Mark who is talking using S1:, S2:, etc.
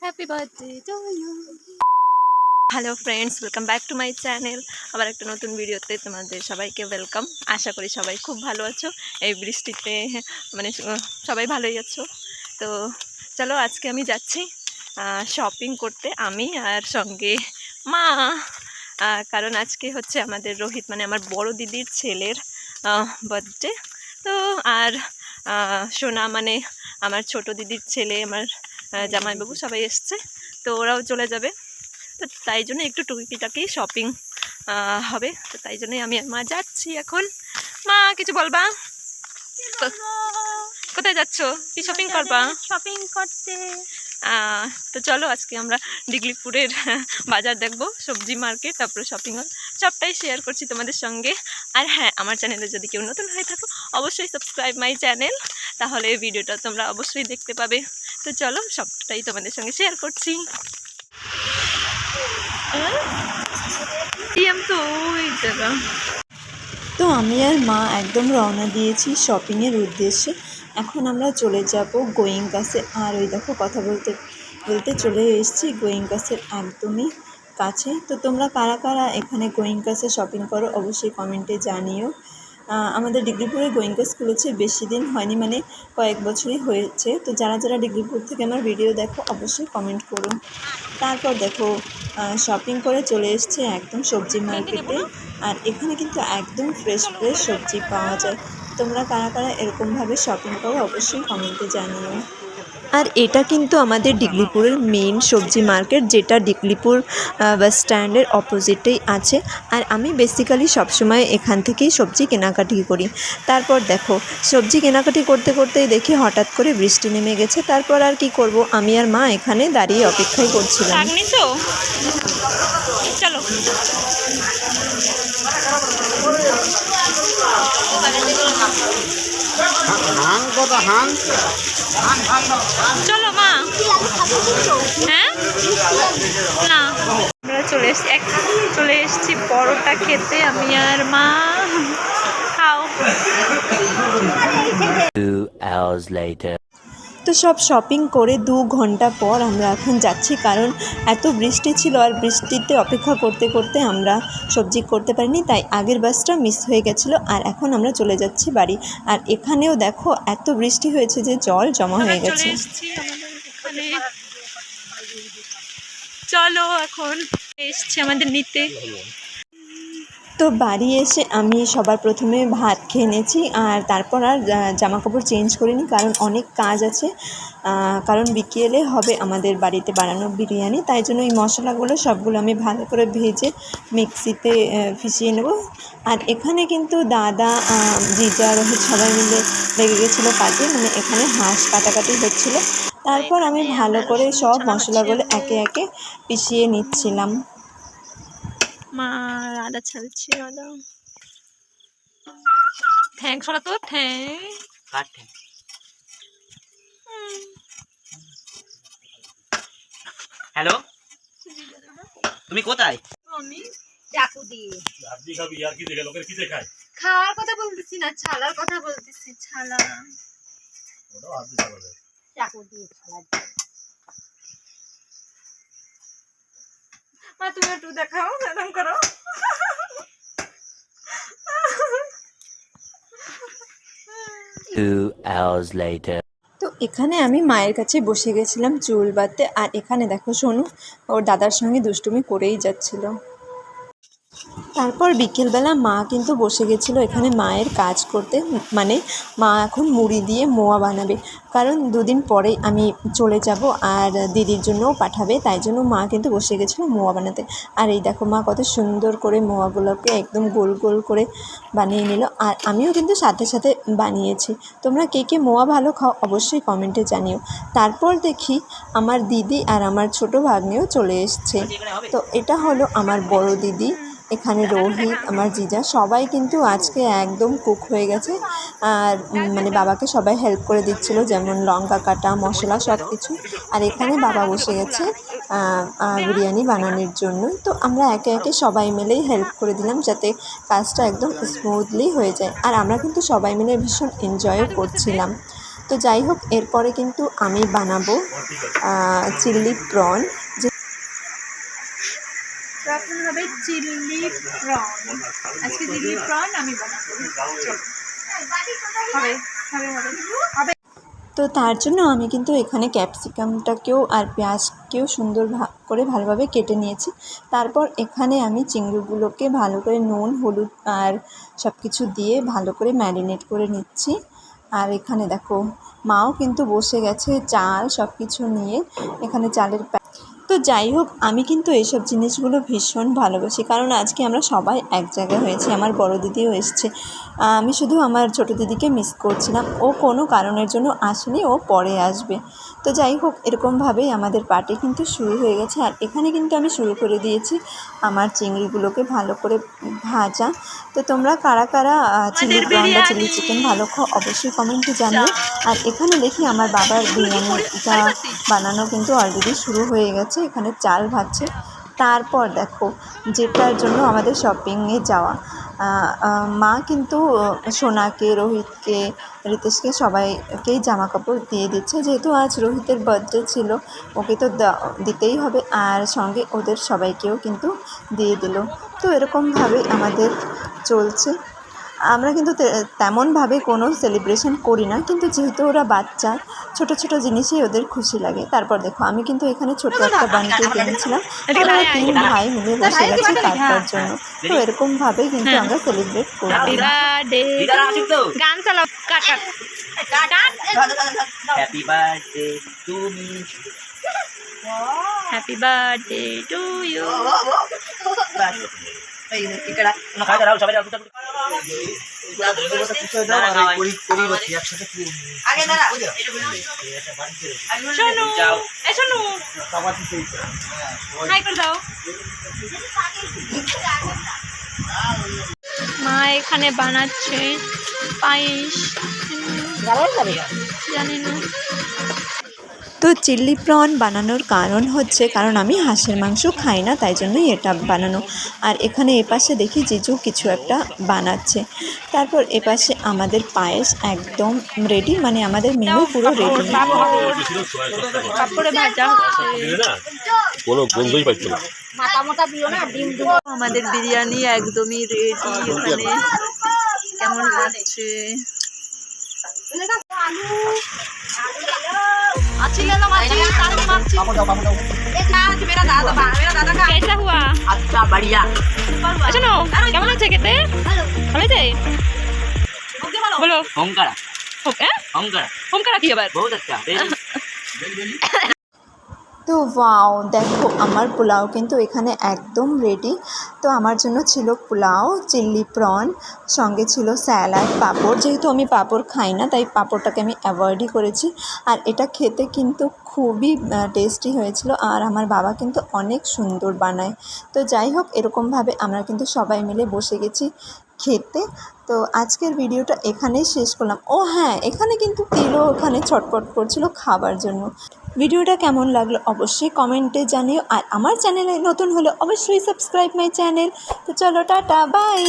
S1: Happy birthday to you. Hello friends, welcome back to my channel. আবার একটা নতুন ভিডিওতে তোমাদের সবাইকে ওয়েলকাম। আশা করি সবাই খুব ভালো আছো এই বৃষ্টিতে, মানে সবাই ভালোই আছো। তো চলো, আজকে আমি যাচ্ছি শপিং করতে, আমি আর সঙ্গে মা। কারণ আজকে হচ্ছে আমাদের রোহিত, মানে আমার বড় দিদির ছেলের বার্থডে। তো আর সোনা, মানে আমার ছোট দিদির ছেলে, আমার জামাইবাবু সবাই এসছে, তো ওরাও চলে যাবে। তো তাই জন্য একটু টুকিটাকি শপিং হবে, তো তাই জন্যই আমি আর মা যাচ্ছি এখন। মা কিছু বলবা? কোথায় যাচ্ছ? কি শপিং করবা?
S2: শপিং করতে।
S1: তো চলো, আজকে আমরা ডিগলিপুরের বাজার দেখবো, সবজি মার্কেট, তারপরে শপিং হল, সবটাই শেয়ার করছি তোমাদের সঙ্গে। আর হ্যাঁ, আমার চ্যানেলে যদি কেউ নতুন হয়ে থাকো অবশ্যই সাবস্ক্রাইব মাই চ্যানেল, তাহলে ভিডিওটা তোমরা অবশ্যই দেখতে পাবে। তো চলো, সবটাই তোমাদের সঙ্গে শেয়ার করছি।
S3: তো আমি আর মা একদম রওনা দিয়েছি শপিংয়ের উদ্দেশ্যে। এখন আমরা চলে যাব গোয়িংকাসে। আর ওই দেখো, কথা বলতে বলতে চলে এসেছি গোয়িংকাসের একদমই কাছে। তো তোমরা কারা কারা এখানে গোয়িংকাসে শপিং করো অবশ্যই কমেন্টে জানিও। আমাদের ডিগ্রিপুরে গোয়িংকাস খুলেছে বেশি দিন হয়নি, মানে কয়েক বছরই হয়েছে। তো যারা যারা ডিগ্রিপুর থেকে আমার ভিডিও দেখো অবশ্যই কমেন্ট করো। তারপর দেখো, শপিং করে চলে এসছে একদম সবজি মার্কেটে। আর এখানে কিন্তু একদম ফ্রেশ ফ্রেশ সবজি পাওয়া যায়। তোমরা কারা কারা এরকমভাবে শপিং করো অবশ্যই কমেন্টে জানিও। আর এটা কিন্তু আমাদের ডিগলিপুরের মেইন সবজি মার্কেট, যেটা ডিগলিপুর বাস স্ট্যান্ডের অপোজিটেই আছে। আর আমি বেসিক্যালি সবসময় এখান থেকেই সবজি কেনাকাটি করি। তারপর দেখো, সবজি কেনাকাটি করতে করতেই দেখি হঠাৎ করে বৃষ্টি নেমে গেছে। তারপর আর কি করব, আমি আর মা এখানে দাঁড়িয়ে অপেক্ষাই করছিলাম।
S1: চলো চলো মা। হ্যাঁ, না আমরা চলে এসেছি পরোটা খেতে, আমি আর মা। খাও।
S4: 2 hours later.
S3: তো সব শপিং করে 2 ঘন্টা পর আমরা এখন যাচ্ছি, কারণ এত বৃষ্টি ছিল আর বৃষ্টিতে অপেক্ষা করতে করতে আমরা সবজি করতে পারিনি, তাই আগের বাসটা মিস হয়ে গেছিলো। আর এখন আমরা চলে যাচ্ছি বাড়ি। আর এখানেও দেখো এত বৃষ্টি হয়েছে যে জল জমা হয়ে গেছে।
S1: চলো, এখন এসছি আমাদের নিতে।
S3: তো বাড়ি এসে আমি সবার প্রথমে ভাত খেয়ে নিয়েছি, আর তারপর আর জামাকাপড় চেঞ্জ করিনি, কারণ অনেক কাজ আছে। কারণ বিকেলে হবে আমাদের বাড়িতে বানানো বিরিয়ানি, তাই জন্য এই মশলাগুলো সবগুলো আমি ভালো করে ভেজে মিক্সিতে পিষিয়ে নেব। আর এখানে কিন্তু দাদা, জিজা, রোহিত সবাই মিলে লেগে গেছিলো কাজে, মানে এখানে হাঁস কাটাকাটি হচ্ছিলো। তারপর আমি ভালো করে সব মশলাগুলো একে একে পিষিয়ে নিচ্ছিলাম।
S1: মা আদা ছালছে, আদা থ্যাংক সরা তো থ্যাংক।
S5: হ্যালো, তুমি কোথায়?
S2: আমি চাকু দিয়ে
S6: আপনি খাবি আর কি দেখে লোকের কি দেখায়?
S2: খাওয়ার কথা বলতেছি না, ছালার কথা বলতেছি। ছালা
S6: ওটা হাত দিয়ে চালাবে।
S2: চাকু দিয়ে ছালা।
S1: মা তুমি একটু দেখাও, এরকম করো।
S4: Two hours later.
S3: তো এখানে আমি মায়ের কাছে বসে গেছিলাম চুল বাঁধতে। আর এখানে দেখো সোনু ওর দাদার সঙ্গে দুষ্টুমি করেই যাচ্ছিল। তারপর বিকেলবেলা মা কিন্তু বসে গেছিলো এখানে মায়ের কাজ করতে, মানে মা এখন মুড়ি দিয়ে মোয়া বানাবে, কারণ 2 দিন পরেই আমি চলে যাব আর দিদির জন্যও পাঠাবে, তাই জন্য মা কিন্তু বসে গেছিলো মোয়া বানাতে। আর এই দেখো মা কত সুন্দর করে মোয়াগুলোকে একদম গোল গোল করে বানিয়ে নিল। আর আমিও কিন্তু সাথে সাথে বানিয়েছি। তোমরা কে কে মোয়া ভালো খাও অবশ্যই কমেন্টে জানিও। তারপর দেখি আমার দিদি আর আমার ছোট ভাগ্নেও চলে এসছে। তো এটা হলো আমার বড় দিদি, এখানে রোহিত, আমার জিজা সবাই কিন্তু আজকে একদম কুক হয়ে গেছে। আর মানে বাবাকে সবাই হেল্প করে দিচ্ছিলো, যেমন লঙ্কা কাটা, মশলা সব কিছু। আর এখানে বাবা বসে গেছে বিরিয়ানি বানানোর জন্য। তো আমরা একে একে সবাই মিলেই হেল্প করে দিলাম, যাতে কাজটা একদম স্মুথলি হয়ে যায়। আর আমরা কিন্তু সবাই মিলে ভীষণ এনজয়ও করছিলাম। তো তো যাই হোক, এরপরে কিন্তু আমি বানাবো চিলি প্রন।
S2: তখন হবে চিলি প্রন। আজকে চিলি প্রন আমি বানাবো। চলো। হবে হবে হবে হবে।
S3: তো তার জন্য আমি কিন্তু এখানে ক্যাপসিকামটাকেও আর পেঁয়াজকেও সুন্দর করে ভালোভাবে কেটে নিয়েছি। তারপর এখানে আমি চিংড়িগুলোকে ভালো করে নুন, হলুদ আর সব কিছু দিয়ে ভালো করে ম্যারিনেট করে নিচ্ছি। আর এখানে দেখো, মাও কিন্তু বসে গেছে চাল সব কিছু নিয়ে, এখানে চালের। তো যাই হোক, আমি কিন্তু এইসব জিনিসগুলো ভীষণ ভালোবাসি, কারণ আজকে আমরা সবাই এক জায়গায় হয়েছি। আমার বড় দিদিও এসছে, আমি শুধু আমার ছোট দিদিকে মিস করছিলাম। ও কোনো কারণের জন্য আসেনি, ও পরে আসবে। তো যাই হোক, এরকমভাবেই আমাদের পার্টি কিন্তু শুরু হয়ে গেছে। আর এখানে কিন্তু আমি শুরু করে দিয়েছি আমার চিংড়িগুলোকে ভালো করে ভাজা। তো তোমরা কারা কারা চিলি প্রন বা চিলি চিকেন ভালো খাও অবশ্যই কমেন্টে জানিও। আর এখানে দেখি আমার বাবার বিরিয়ানিটা বানানো কিন্তু অলরেডি শুরু হয়ে গেছে, এখানে চাল ভাজছে। তারপর দেখো, যেটার জন্য আমাদের শপিংয়ে যাওয়া, মা কিন্তু সোনাকে, রোহিতকে, রিতেশকে সবাইকেই জামা কাপড় দিয়ে দিচ্ছে, যেহেতু আজ রোহিতের বার্থডে ছিল, ওকে তো দিতেই হবে। আর সঙ্গে ওদের সবাইকেও কিন্তু দিয়ে দিল। তো এরকমভাবে আমাদের চলছে। আমরা কিন্তু তেমনভাবে কোনো সেলিব্রেশন করি না, কিন্তু যেহেতু ওরা বাচ্চা, ছোট ছোট জিনিসেই ওদের খুশি লাগে। তারপর দেখো, আমি কিন্তু এখানে ছোট্ট একটা বানকে কিনেছিলাম, আর ওরা 3 ভাই মিলে বসে গেছে কাটবার জন্য। তো এরকমভাবেই কিন্তু আমরা সেলিব্রেট করি।
S1: গান চালাও, cut cut
S5: happy birthday to me.
S1: Happy birthday to you.
S5: খাই দাঁড়াও সবাই দাঁড়াও।
S1: শোনো,
S5: যাও।
S1: শোনো, হাই করে দাও। মা এখানে বানাচ্ছে পায়েস, জানি না।
S3: তো চিলি প্রন বানানোর কারণ হচ্ছে, কারণ আমি হাঁসের মাংস খাই না, তাই জন্যই এটা বানানো। আর এখানে এপাশে দেখি জিজু কিছু একটা বানাচ্ছে। তারপর এপাশে আমাদের পায়েস একদম রেডি, মানে আমাদের মেনু পুরো রেডি।
S1: পাপড়ে ভাজা
S6: কোনো গন্ধই পাইতো না।
S1: আমাদের বিরিয়ানি একদমই রেডি। এখানে কেমন লাগছে? कैसा हुआ?
S5: अच्छा बढ़िया।
S1: अच्छा नो, কেমন আছে খেতে? ভালো আছে? বলো।
S5: होमकड़ा
S1: ওকে,
S5: होमकड़ा
S1: হোমকারা কি আবার?
S5: बहुत अच्छा।
S3: তো ওয়াও, দেখো আমার পোলাও কিন্তু এখানে একদম রেডি। তো আমার জন্য ছিল পোলাও, চিলি প্রন, সঙ্গে ছিল স্যালাড, পাঁপড়। যেহেতু আমি পাঁপড় খাই না, তাই পাঁপড়টাকে আমি অ্যাভয়েডই করেছি। আর এটা খেতে কিন্তু খুবই টেস্টি হয়েছিল। আর আমার বাবা কিন্তু অনেক সুন্দর বানায়। তো যাই হোক, এরকমভাবে আমরা কিন্তু সবাই মিলে বসে গেছি খেতে। তো আজকের ভিডিওটা এখানেই শেষ করলাম। ও হ্যাঁ, এখানে কিন্তু তিলও ওখানে ছটফট করছিল খাবার জন্য। ভিডিওটা কেমন লাগলো অবশ্যই কমেন্টে জানিও। আর আমার চ্যানেলে নতুন হলে অবশ্যই সাবস্ক্রাইব মাই চ্যানেল। তো চলো, টাটা, বাই।